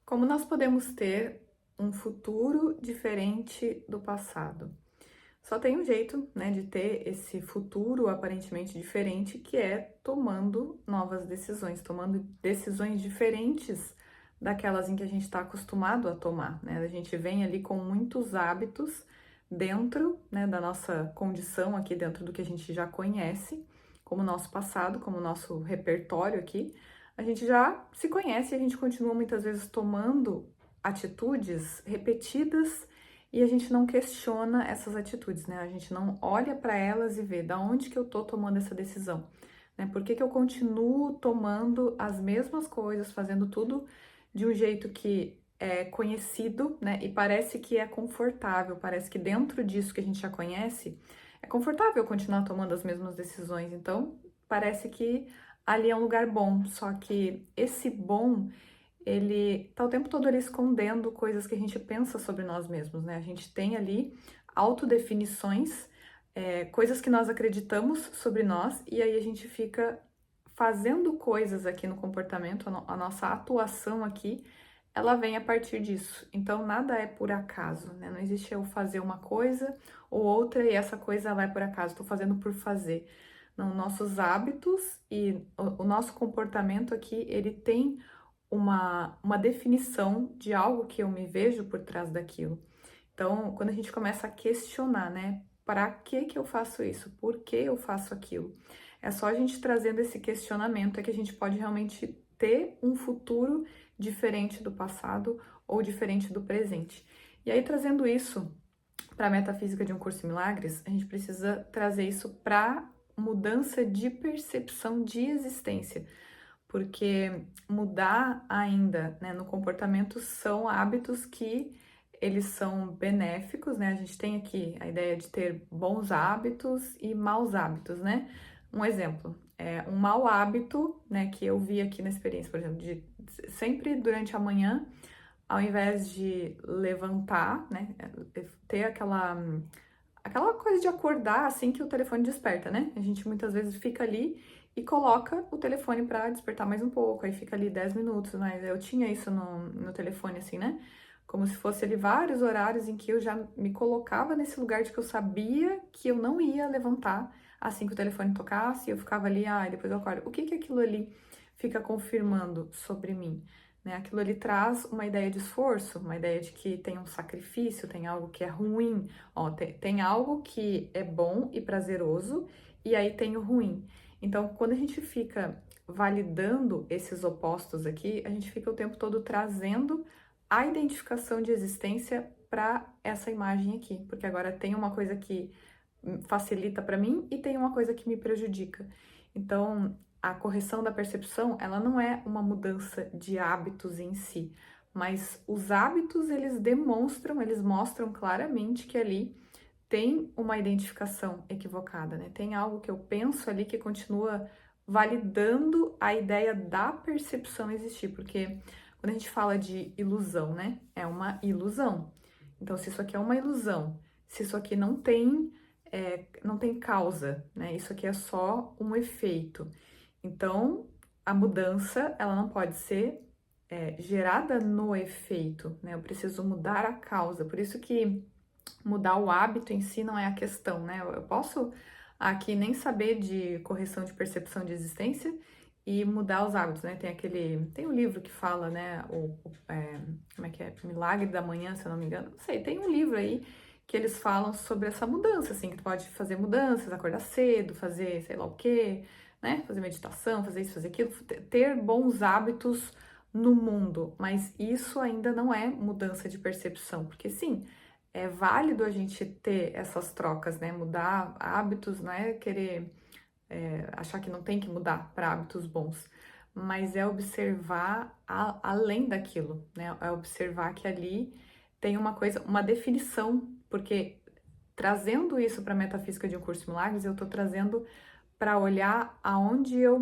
Como nós podemos ter um futuro diferente do passado? Só tem um jeito, né, de ter esse futuro aparentemente diferente, que é tomando novas decisões, tomando decisões diferentes daquelas em que a gente está acostumado a tomar, né? A gente vem ali com muitos hábitos dentro, né, da nossa condição aqui, dentro do que a gente já conhece, como o nosso passado, como o nosso repertório aqui. A gente já se conhece e a gente continua muitas vezes tomando atitudes repetidas e a gente não questiona essas atitudes, né? A gente não olha para elas e vê da onde que eu tô tomando essa decisão, né? Por que que eu continuo tomando as mesmas coisas, fazendo tudo de um jeito que é conhecido, né? E parece que é confortável, parece que dentro disso que a gente já conhece, é confortável continuar tomando as mesmas decisões. Então, parece que ali é um lugar bom, só que esse bom ele tá o tempo todo ali escondendo coisas que a gente pensa sobre nós mesmos, né? A gente tem ali autodefinições, coisas que nós acreditamos sobre nós, e aí a gente fica fazendo coisas aqui no comportamento, a nossa atuação aqui, ela vem a partir disso. Então, nada é por acaso, né? Não existe eu fazer uma coisa ou outra e essa coisa ela é por acaso, estou fazendo por fazer. Não, nossos hábitos e o nosso comportamento aqui, ele tem uma definição de algo que eu me vejo por trás daquilo. Então, quando a gente começa a questionar, né? Para que que eu faço isso? Por que eu faço aquilo? É só a gente trazendo esse questionamento é que a gente pode realmente ter um futuro diferente do passado ou diferente do presente. E aí, trazendo isso para a metafísica de um curso em milagres, a gente precisa trazer isso para mudança de percepção de existência, porque mudar ainda, né, no comportamento são hábitos que eles são benéficos, né? A gente tem aqui a ideia de ter bons hábitos e maus hábitos, né? Um exemplo, um mau hábito, né, que eu vi aqui na experiência, por exemplo, de sempre durante a manhã, ao invés de levantar, né, ter aquela coisa de acordar assim que o telefone desperta, né? A gente muitas vezes fica ali e coloca o telefone para despertar mais um pouco, aí fica ali 10 minutos, mas eu tinha isso no telefone assim, né? Como se fosse ali vários horários em que eu já me colocava nesse lugar de que eu sabia que eu não ia levantar assim que o telefone tocasse, e eu ficava ali, depois eu acordo. O que que aquilo ali fica confirmando sobre mim? Né? Aquilo ali traz uma ideia de esforço, uma ideia de que tem um sacrifício, tem algo que é ruim. Ó, tem algo que é bom e prazeroso, e aí tem o ruim. Então, quando a gente fica validando esses opostos aqui, a gente fica o tempo todo trazendo a identificação de existência para essa imagem aqui, porque agora tem uma coisa que facilita para mim e tem uma coisa que me prejudica. Então, a correção da percepção, ela não é uma mudança de hábitos em si, mas os hábitos, eles mostram claramente que ali tem uma identificação equivocada, né? Tem algo que eu penso ali que continua validando a ideia da percepção existir, porque quando a gente fala de ilusão, né? É uma ilusão. Então, se isso aqui é uma ilusão, se isso aqui não tem causa, né? Isso aqui é só um efeito. Então, a mudança, ela não pode ser gerada no efeito, né? Eu preciso mudar a causa. Por isso que mudar o hábito em si não é a questão, né? Eu posso aqui nem saber de correção de percepção de existência e mudar os hábitos, né? Tem um livro que fala, né? Como é que é? Milagre da Manhã, se eu não me engano. Não sei, tem um livro aí que eles falam sobre essa mudança, assim, que tu pode fazer mudanças, acordar cedo, fazer sei lá o quê, né? Fazer meditação, fazer isso, fazer aquilo, ter bons hábitos no mundo, mas isso ainda não é mudança de percepção, porque sim, é válido a gente ter essas trocas, né? Mudar hábitos, não é querer achar que não tem que mudar para hábitos bons, mas é observar além daquilo, né? É observar que ali tem uma coisa, uma definição, porque trazendo isso para a metafísica de um curso de milagres, eu estou trazendo para olhar aonde eu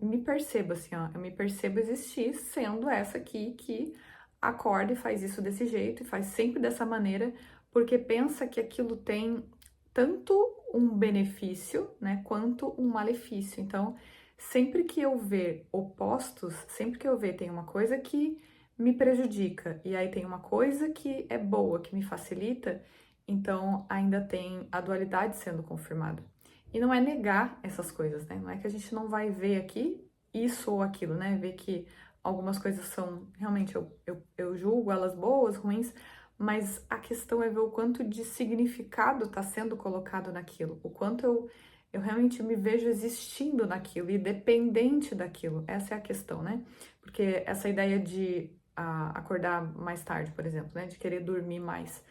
me percebo, assim, ó, eu me percebo existir sendo essa aqui que acorda e faz isso desse jeito e faz sempre dessa maneira, porque pensa que aquilo tem tanto um benefício, né, quanto um malefício. Então, sempre que eu ver opostos, sempre que eu ver tem uma coisa que me prejudica. E aí tem uma coisa que é boa, que me facilita, então ainda tem a dualidade sendo confirmada. E não é negar essas coisas, né? Não é que a gente não vai ver aqui isso ou aquilo, né? Ver que algumas coisas são, realmente, eu julgo elas boas, ruins, mas a questão é ver o quanto de significado está sendo colocado naquilo, o quanto eu realmente me vejo existindo naquilo e dependente daquilo. Essa é a questão, né? Porque essa ideia de acordar mais tarde, por exemplo, né? De querer dormir mais.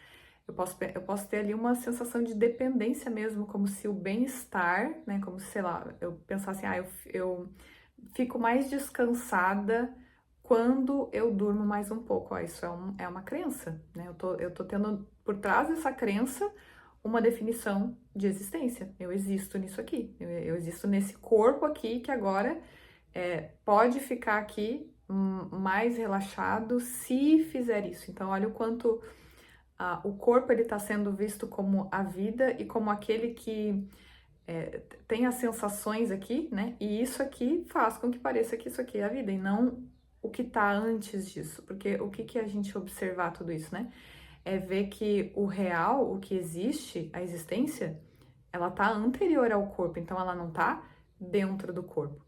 Eu posso ter ali uma sensação de dependência mesmo, como se o bem-estar, né? Como se, sei lá, eu pensasse, eu fico mais descansada quando eu durmo mais um pouco. Ó, isso é uma crença, né? Eu tô tendo por trás dessa crença uma definição de existência. Eu existo nisso aqui, eu existo nesse corpo aqui que agora pode ficar aqui mais relaxado se fizer isso. Então, olha o quanto o corpo ele está sendo visto como a vida e como aquele que tem as sensações aqui, né? E isso aqui faz com que pareça que isso aqui é a vida e não o que está antes disso. Porque o que a gente observar tudo isso, né? É ver que o real, o que existe, a existência, ela tá anterior ao corpo, então ela não tá dentro do corpo.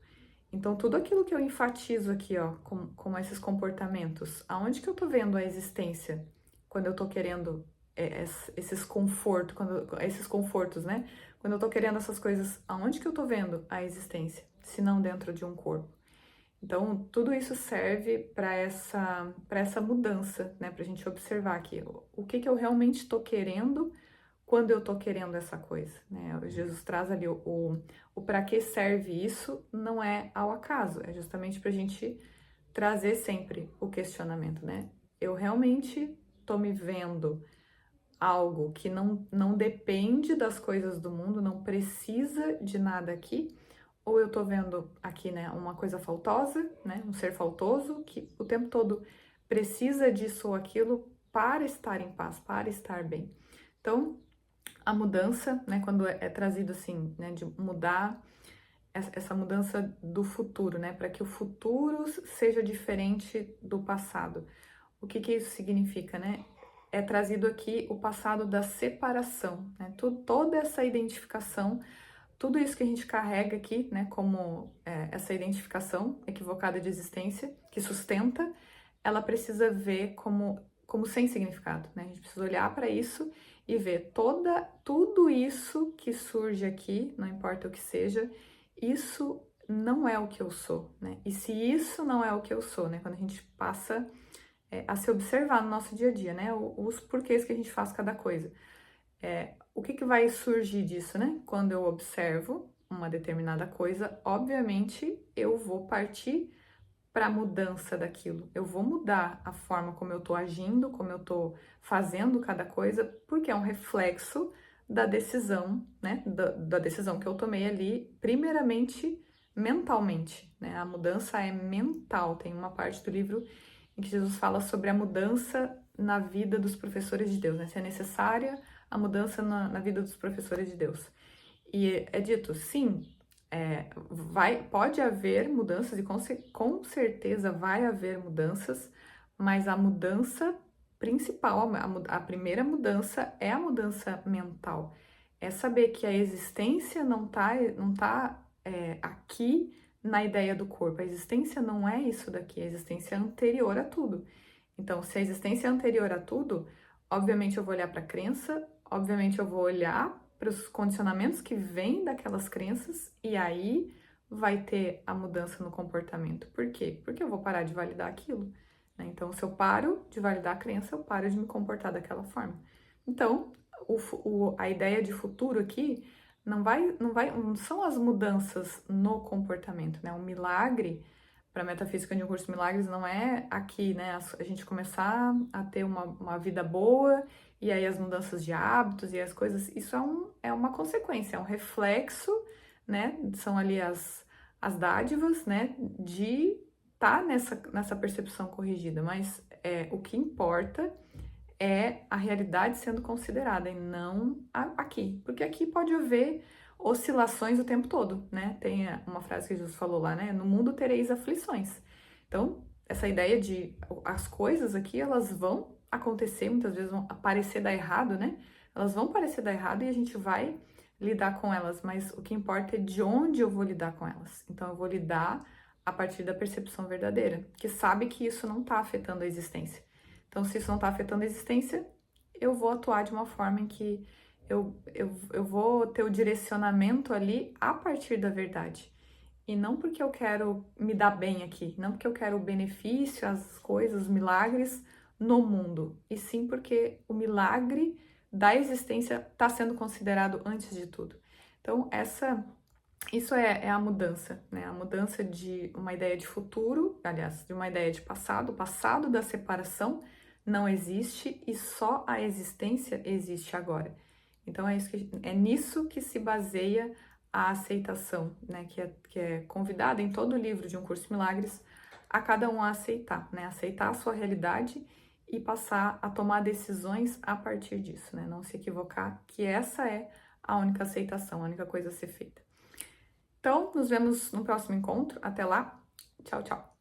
Então, tudo aquilo que eu enfatizo aqui, ó, com esses comportamentos, aonde que eu tô vendo a existência quando eu tô querendo esses esses confortos, né? Quando eu tô querendo essas coisas, aonde que eu tô vendo a existência, se não dentro de um corpo? Então, tudo isso serve para essa mudança, né? Para a gente observar aqui o que eu realmente estou querendo quando eu estou querendo essa coisa, né? Jesus traz ali o para que serve isso, não é ao acaso, é justamente para a gente trazer sempre o questionamento, né? Eu realmente estou me vendo algo que não depende das coisas do mundo, não precisa de nada aqui, ou eu tô vendo aqui, né, uma coisa faltosa, né, um ser faltoso que o tempo todo precisa disso ou aquilo para estar em paz, para estar bem. Então, a mudança, né, quando é trazido assim, né, de mudar essa mudança do futuro, né, para que o futuro seja diferente do passado. O que isso significa, né? É trazido aqui o passado da separação, né? Toda essa identificação, tudo isso que a gente carrega aqui, né, como essa identificação equivocada de existência, que sustenta, ela precisa ver como sem significado, né? A gente precisa olhar para isso e ver tudo isso que surge aqui, não importa o que seja, isso não é o que eu sou, né? E se isso não é o que eu sou, né? Quando a gente passa a se observar no nosso dia a dia, né? Os porquês que a gente faz cada coisa. O que vai surgir disso, né? Quando eu observo uma determinada coisa, obviamente eu vou partir para a mudança daquilo. Eu vou mudar a forma como eu tô agindo, como eu tô fazendo cada coisa, porque é um reflexo da decisão, né? Da decisão que eu tomei ali, primeiramente mentalmente, né? A mudança é mental. Tem uma parte do livro em que Jesus fala sobre a mudança na vida dos professores de Deus, né? Se é necessária a mudança na vida dos professores de Deus. E é dito, sim, pode haver mudanças e com certeza vai haver mudanças, mas a mudança principal, a primeira mudança é a mudança mental. É saber que a existência não tá aqui na ideia do corpo. A existência não é isso daqui, a existência é anterior a tudo. Então, se a existência é anterior a tudo, obviamente eu vou olhar para a crença, obviamente eu vou olhar para os condicionamentos que vêm daquelas crenças e aí vai ter a mudança no comportamento. Por quê? Porque eu vou parar de validar aquilo, né? Então, se eu paro de validar a crença, eu paro de me comportar daquela forma. Então, a ideia de futuro aqui não são as mudanças no comportamento, né? Um milagre para a metafísica de um curso de milagres não é aqui, né? A gente começar a ter uma vida boa e aí as mudanças de hábitos e as coisas, isso é uma consequência, é um reflexo, né? São ali as dádivas, né? De estar nessa percepção corrigida, mas o que importa é a realidade sendo considerada e não aqui, porque aqui pode haver oscilações o tempo todo, né? Tem uma frase que Jesus falou lá, né? No mundo tereis aflições. Então, essa ideia de as coisas aqui, elas vão acontecer, muitas vezes vão parecer dar errado, né? Elas vão parecer dar errado e a gente vai lidar com elas, mas o que importa é de onde eu vou lidar com elas. Então, eu vou lidar a partir da percepção verdadeira, que sabe que isso não está afetando a existência. Então, se isso não está afetando a existência, eu vou atuar de uma forma em que eu vou ter o direcionamento ali a partir da verdade. E não porque eu quero me dar bem aqui, não porque eu quero o benefício, as coisas, os milagres no mundo, e sim porque o milagre da existência está sendo considerado antes de tudo. Então, isso é a mudança, né? A mudança de uma ideia de futuro, aliás, de uma ideia de passado. O passado da separação não existe e só a existência existe agora. Então, é nisso que se baseia a aceitação, né? Que é convidada em todo o livro de Um Curso de Milagres a cada um a aceitar, né? Aceitar a sua realidade e passar a tomar decisões a partir disso, né? Não se equivocar, que essa é a única aceitação, a única coisa a ser feita. Então, nos vemos no próximo encontro. Até lá. Tchau, tchau.